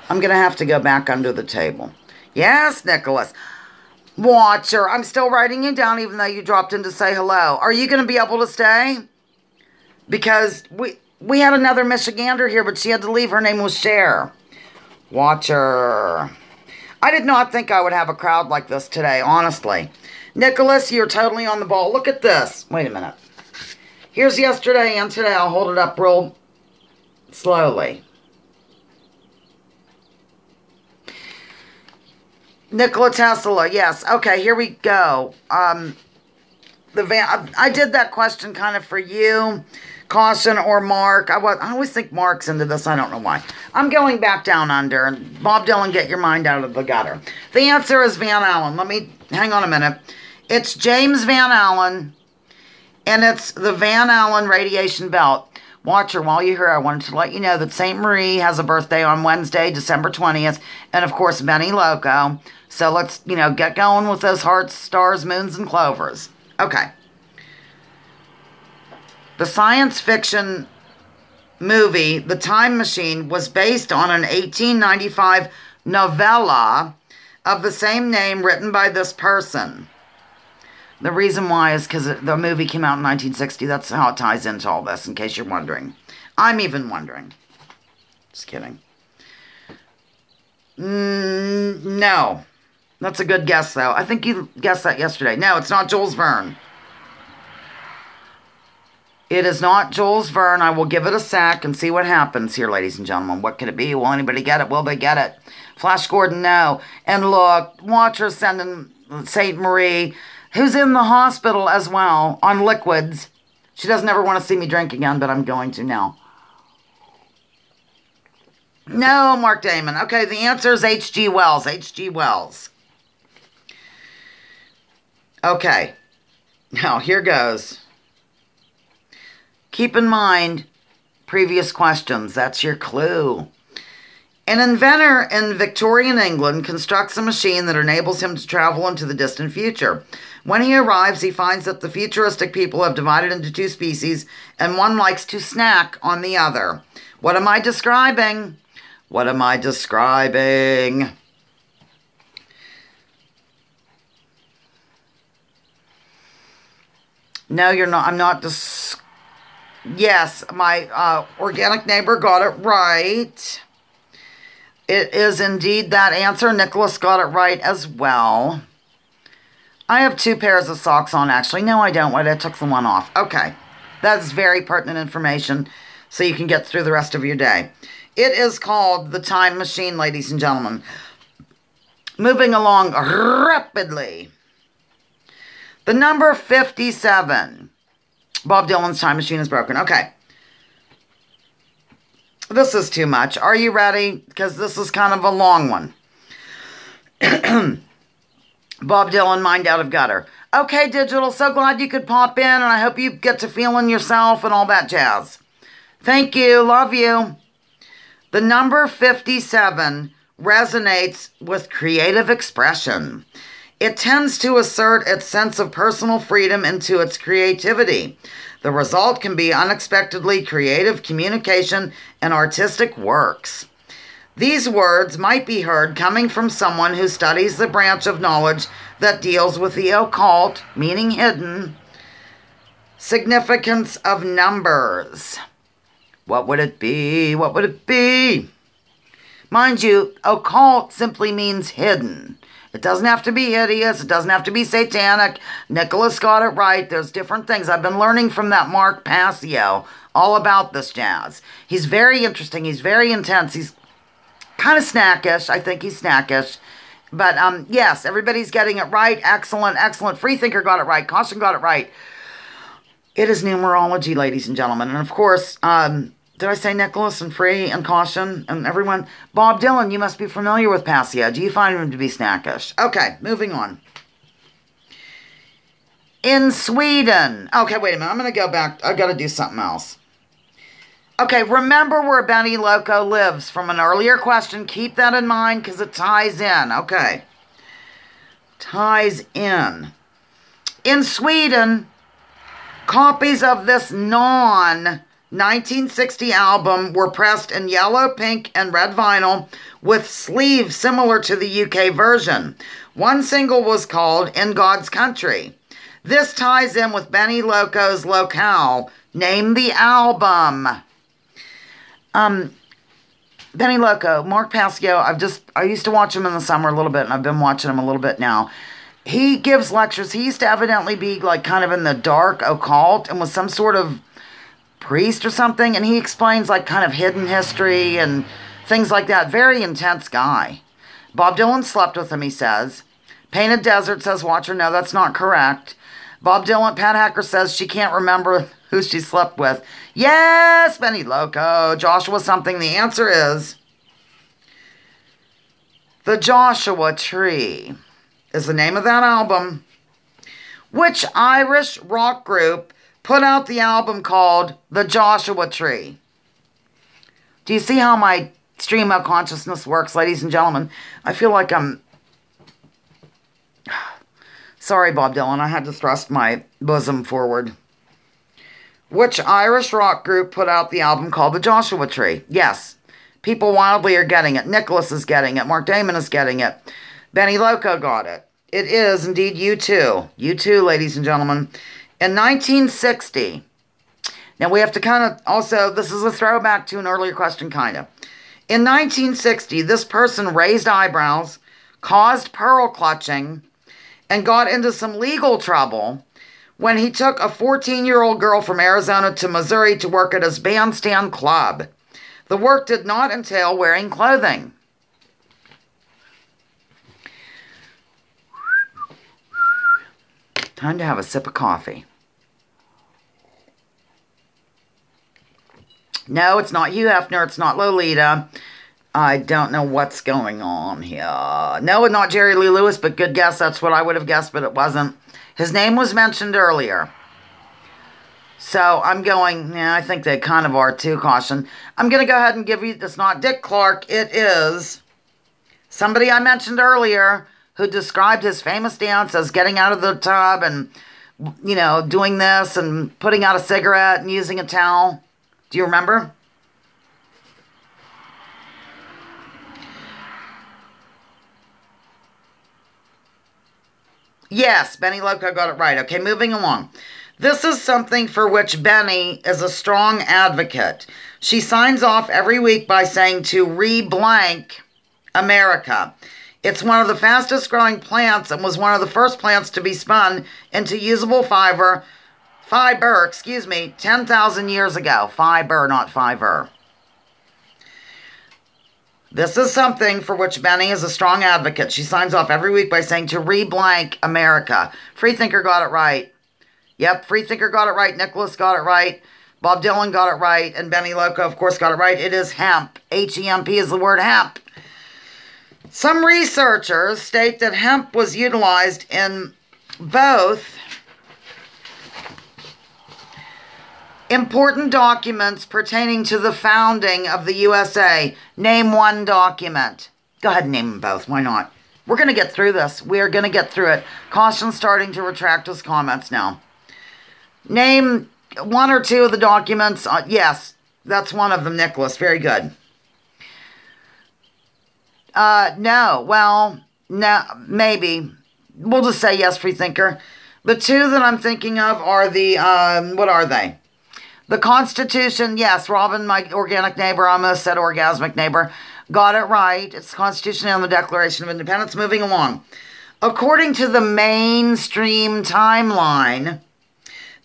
I'm going to have to go back under the table. Yes, Nicholas. Watcher, I'm still writing you down even though you dropped in to say hello. Are you going to be able to stay? Because we had another Michigander here, but she had to leave. Her name was Cher. Watcher. I did not think I would have a crowd like this today, honestly. Nicholas, you're totally on the ball. Look at this. Wait a minute. Here's yesterday and today. I'll hold it up real slowly. Nikola Tesla, yes. Okay, here we go. I did that question kind of for you, Caution or Mark. I always think Mark's into this. I don't know why. I'm going back down under. And Bob Dylan, get your mind out of the gutter. The answer is Van Allen. Hang on a minute. It's James Van Allen, and it's the Van Allen radiation belt. Watcher, while you're here, I wanted to let you know that St. Marie has a birthday on Wednesday, December 20th, and of course, Benny Loco. So let's, get going with those hearts, stars, moons, and clovers. Okay. The science fiction movie, The Time Machine, was based on an 1895 novella of the same name written by this person. The reason why is because the movie came out in 1960. That's how it ties into all this, in case you're wondering. I'm even wondering. Just kidding. No. That's a good guess, though. I think you guessed that yesterday. No, it's not Jules Verne. It is not Jules Verne. I will give it a sec and see what happens here, ladies and gentlemen. What could it be? Will anybody get it? Will they get it? Flash Gordon, no. And look, watch her sending St. Marie, who's in the hospital as well, on liquids. She doesn't ever want to see me drink again, but I'm going to now. No, Mark Damon. Okay, the answer is H.G. Wells. H.G. Wells. Okay. Now, here goes. Keep in mind previous questions. That's your clue. An inventor in Victorian England constructs a machine that enables him to travel into the distant future. When he arrives, he finds that the futuristic people have divided into two species, and one likes to snack on the other. What am I describing? What am I describing? No, you're not. I'm not Yes, my organic neighbor got it right. It is indeed that answer. Nicholas got it right as well. I have 2 pairs of socks on, actually. No, I don't. I took the one off. Okay. That's very pertinent information, so you can get through the rest of your day. It is called The Time Machine, ladies and gentlemen. Moving along rapidly. The number 57. Bob Dylan's Time Machine is broken. Okay. This is too much. Are you ready? Because this is kind of a long one. Bob Dylan, Mind Out of Gutter. Okay, Digital, so glad you could pop in, and I hope you get to feeling yourself and all that jazz. Thank you. Love you. The number 57 resonates with creative expression. It tends to assert its sense of personal freedom into its creativity. The result can be unexpectedly creative communication and artistic works. These words might be heard coming from someone who studies the branch of knowledge that deals with the occult, meaning hidden, significance of numbers. What would it be? What would it be? Mind you, occult simply means hidden. It doesn't have to be hideous. It doesn't have to be satanic. Nicholas got it right. There's different things. I've been learning from that Mark Passio all about this jazz. He's very interesting. He's very intense. He's kind of snackish. I think he's snackish. But yes, everybody's getting it right. Excellent, excellent. Freethinker got it right. Caution got it right. It is numerology, ladies and gentlemen. And of course, did I say Nicholas and Free and Caution and everyone? Bob Dylan, you must be familiar with Passio. Do you find him to be snackish? Okay, moving on. In Sweden. Okay, wait a minute. I'm going to go back. I've got to do something else. Okay, remember where Benny Loco lives from an earlier question. Keep that in mind because it ties in. Okay. Ties in. In Sweden, copies of this 1960 album were pressed in yellow, pink, and red vinyl with sleeves similar to the UK version. One single was called In God's Country. This ties in with Benny Loco's locale. Name the album. Benny Loco, Mark Passio, I used to watch him in the summer a little bit, and I've been watching him a little bit now. He gives lectures. He used to evidently be like kind of in the dark occult and was some sort of priest or something, and he explains like kind of hidden history and things like that. Very intense guy. Bob Dylan slept with him, he says. Painted Desert says, Watcher, no, that's not correct. Bob Dylan, Pat Hacker says she can't remember who she slept with. Yes, Benny Loco. Joshua something. The answer is The Joshua Tree is the name of that album. Which Irish rock group put out the album called The Joshua Tree? Do you see how my stream of consciousness works, ladies and gentlemen? I feel like I'm... Sorry, Bob Dylan. I had to thrust my bosom forward. Which Irish rock group put out the album called The Joshua Tree? Yes. People wildly are getting it. Nicholas is getting it. Mark Damon is getting it. Benny Loco got it. It is indeed U2. U2, ladies and gentlemen. In 1960, now we have to kind of also, this is a throwback to an earlier question, kind of. In 1960, this person raised eyebrows, caused pearl clutching, and got into some legal trouble when he took a 14-year-old girl from Arizona to Missouri to work at his bandstand club. The work did not entail wearing clothing. Time to have a sip of coffee. No, it's not Hugh Hefner. It's not Lolita. I don't know what's going on here. No, not Jerry Lee Lewis, but good guess. That's what I would have guessed, but it wasn't. His name was mentioned earlier. So I'm going, yeah, I think they kind of are too, caution. I'm going to go ahead and give you, it's not Dick Clark. It is somebody I mentioned earlier who described his famous dance as getting out of the tub and, you know, doing this and putting out a cigarette and using a towel. Do you remember? Yes, Benny Loco got it right. Okay, moving along. This is something for which Benny is a strong advocate. She signs off every week by saying to re-blank America. It's one of the fastest growing plants and was one of the first plants to be spun into usable fiber, 10,000 years ago. Fiber, not fiver. This is something for which Benny is a strong advocate. She signs off every week by saying to re-blank America. Freethinker got it right. Yep, Freethinker got it right. Nicholas got it right. Bob Dylan got it right. And Benny Loco, of course, got it right. It is hemp. H-E-M-P is the word hemp. Some researchers state that hemp was utilized in both important documents pertaining to the founding of the USA. Name one document. Go ahead and name them both. Why not? We're going to get through this. We are going to get through it. Caution starting to retract his comments now. Name one or two of the documents. Yes, that's one of them, Nicholas. Very good. No. Well, no, maybe. We'll just say yes, Freethinker. The two that I'm thinking of are the, what are they? The Constitution, yes, Robin, my organic neighbor, I almost said orgasmic neighbor, got it right. It's the Constitution and the Declaration of Independence. Moving along. According to the mainstream timeline,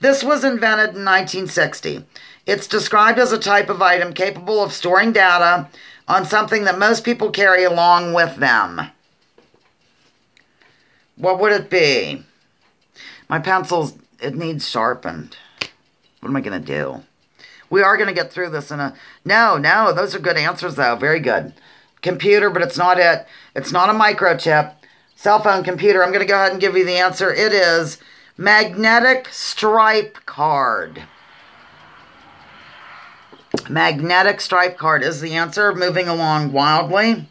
this was invented in 1960. It's described as a type of item capable of storing data on something that most people carry along with them. What would it be? My pencil's, it needs sharpened. What am I going to do? We are going to get through this in a... No, those are good answers, though. Very good. Computer, but it's not it. It's not a microchip. Cell phone, computer. I'm going to go ahead and give you the answer. It is magnetic stripe card. Magnetic stripe card is the answer. Moving along wildly.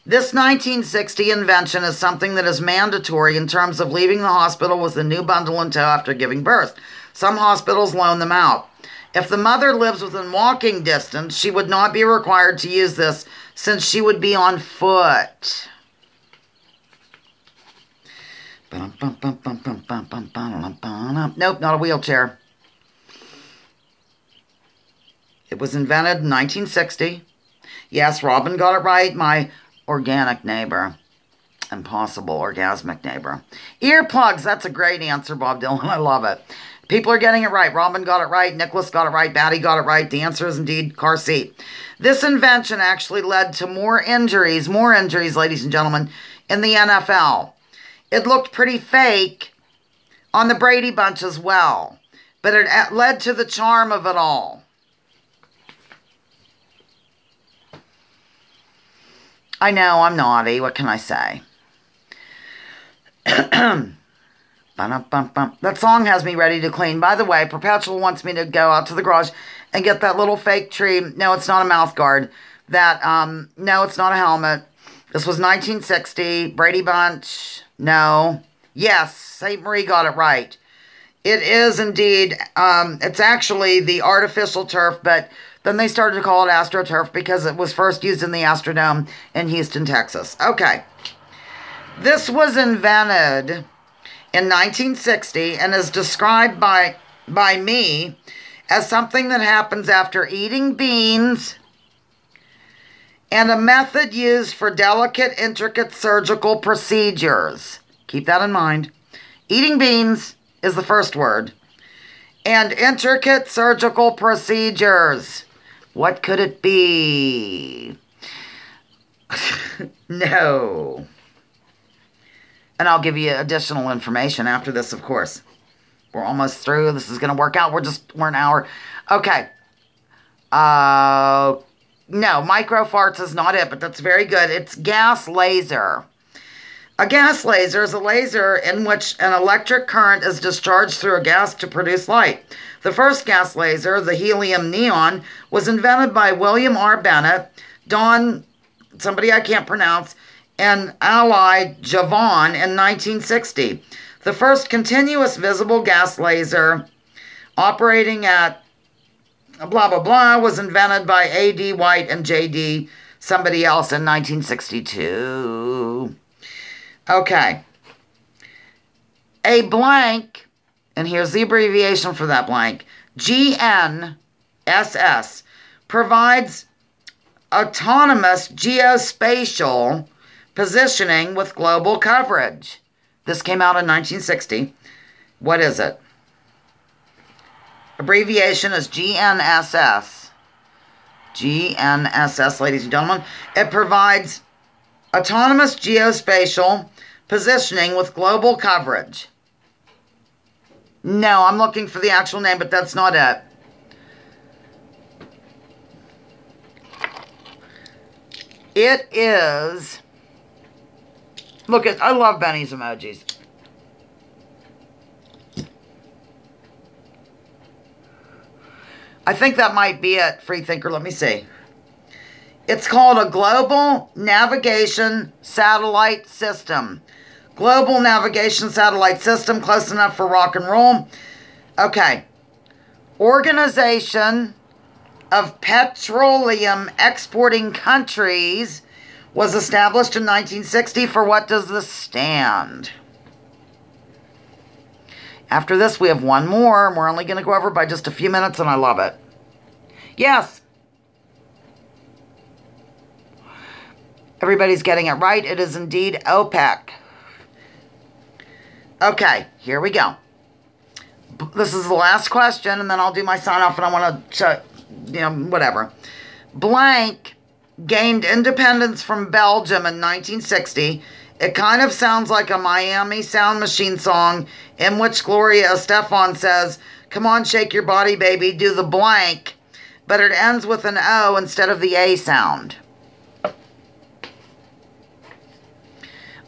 This 1960 invention is something that is mandatory in terms of leaving the hospital with a new bundle in tow after giving birth. Some hospitals loan them out. If the mother lives within walking distance, she would not be required to use this since she would be on foot. Nope, not a wheelchair. It was invented in 1960. Yes, Robin got it right. My organic neighbor. Impossible orgasmic neighbor. Earplugs. That's a great answer, Bob Dylan. I love it. People are getting it right. Robin got it right. Nicholas got it right. Batty got it right. The answer is indeed car seat. This invention actually led to more injuries, ladies and gentlemen, in the NFL. It looked pretty fake on the Brady Bunch as well, but it led to the charm of it all. I know, I'm naughty. What can I say? That song has me ready to clean. By the way, Perpetual wants me to go out to the garage and get that little fake tree. No, it's not a mouth guard. No, it's not a helmet. This was 1960. Brady Bunch. No. Yes, St. Marie got it right. It is indeed. It's actually the artificial turf, but then they started to call it AstroTurf because it was first used in the Astrodome in Houston, Texas. Okay. This was invented in 1960 and is described by me as something that happens after eating beans and a method used for delicate, intricate surgical procedures. Keep that in mind. Eating beans is the first word. And intricate surgical procedures. What could it be? No. And I'll give you additional information after this, of course. We're almost through. This is going to work out. We're an hour. Okay. No, microfarts is not it, but that's very good. It's gas laser. A gas laser is a laser in which an electric current is discharged through a gas to produce light. The first gas laser, the helium neon, was invented by William R. Bennett, somebody I can't pronounce, and Ally Javon in 1960. The first continuous visible gas laser operating at blah, blah, blah was invented by A.D. White and J.D. somebody else in 1962. Okay. A blank, and here's the abbreviation for that blank, GNSS, provides autonomous geospatial positioning with global coverage. This came out in 1960. What is it? Abbreviation is GNSS. GNSS, ladies and gentlemen. It provides autonomous geospatial positioning with global coverage. No, I'm looking for the actual name, but that's not it. It is... Look at, I love Benny's emojis. I think that might be it, Freethinker. Let me see. It's called a Global Navigation Satellite System. Global Navigation Satellite System, close enough for rock and roll. Okay. Organization of Petroleum Exporting Countries was established in 1960. For what does this stand? After this, we have one more, and we're only going to go over by just a few minutes, and I love it. Yes. Everybody's getting it right. It is indeed OPEC. Okay, here we go. This is the last question, and then I'll do my sign-off, and I want to, whatever. Blank gained independence from Belgium in 1960. It kind of sounds like a Miami Sound Machine song in which Gloria Estefan says, "Come on, shake your body, baby, do the blank," but it ends with an O instead of the A sound.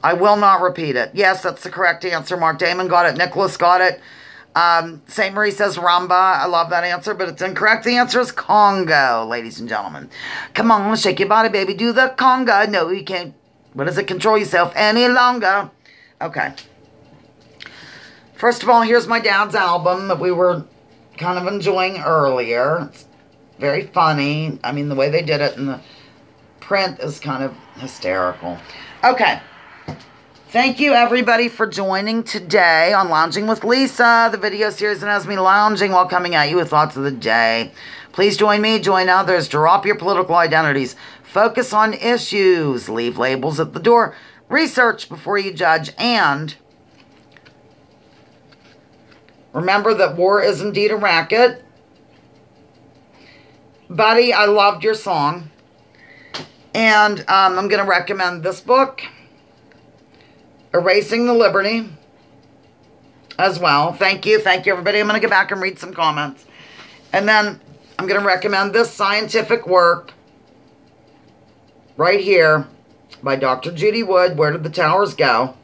I will not repeat it. Yes, that's the correct answer. Mark Damon got it. Nicholas got it. St. Marie says Rumba. I love that answer, but it's incorrect. The answer is Congo, ladies and gentlemen. Come on, shake your body, baby. Do the conga. No, you can't. What does it? Control yourself any longer. Okay. First of all, here's my dad's album that we were kind of enjoying earlier. It's very funny. I mean, the way they did it and the print is kind of hysterical. Okay. Thank you, everybody, for joining today on Lounging with Lisa, the video series that has me lounging while coming at you with thoughts of the day. Please join me, join others, drop your political identities, focus on issues, leave labels at the door, research before you judge, and remember that war is indeed a racket. Buddy, I loved your song. And I'm going to recommend this book, Erasing the Liberty, as well. Thank you, everybody. I'm going to go back and read some comments. And then I'm going to recommend this scientific work right here by Dr. Judy Wood, Where Did the Towers Go?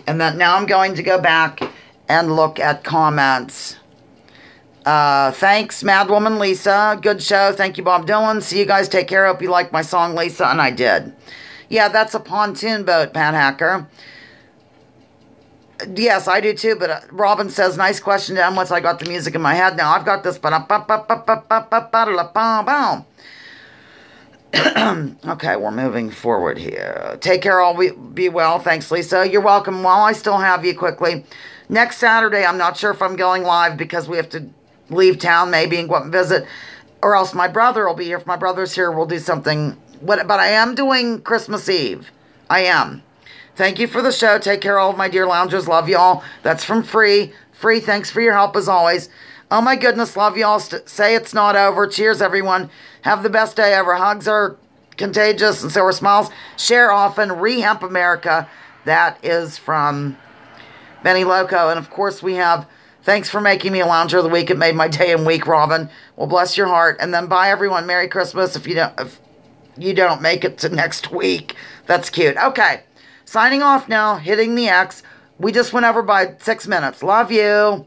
And then now I'm going to go back and look at comments. Thanks, Madwoman Lisa. Good show. Thank you, Bob Dylan. See you guys. Take care. Hope you liked my song, Lisa. And I did. Yeah, that's a pontoon boat, Pat Hacker. Yes, I do too, but Robin says, nice question, Dan. Once I got the music in my head, now I've got this. Okay, we're moving forward here. Take care, all be well. Thanks, Lisa. You're welcome. While I still have you, quickly, next Saturday, I'm not sure if I'm going live because we have to leave town maybe and go up and visit, or else my brother will be here. If my brother's here, we'll do something. But I am doing Christmas Eve. I am. Thank you for the show. Take care, all of my dear loungers. Love y'all. That's from Free. Free, thanks for your help as always. Oh my goodness, love y'all. Say it's not over. Cheers, everyone. Have the best day ever. Hugs are contagious and so are smiles. Share often. Rehemp America. That is from Benny Loco. And of course we have, thanks for making me a lounger of the week. It made my day and week, Robin. Well, bless your heart. And then bye, everyone. Merry Christmas if you don't make it to next week. That's cute. Okay. Signing off now. Hitting the X. We just went over by 6 minutes. Love you.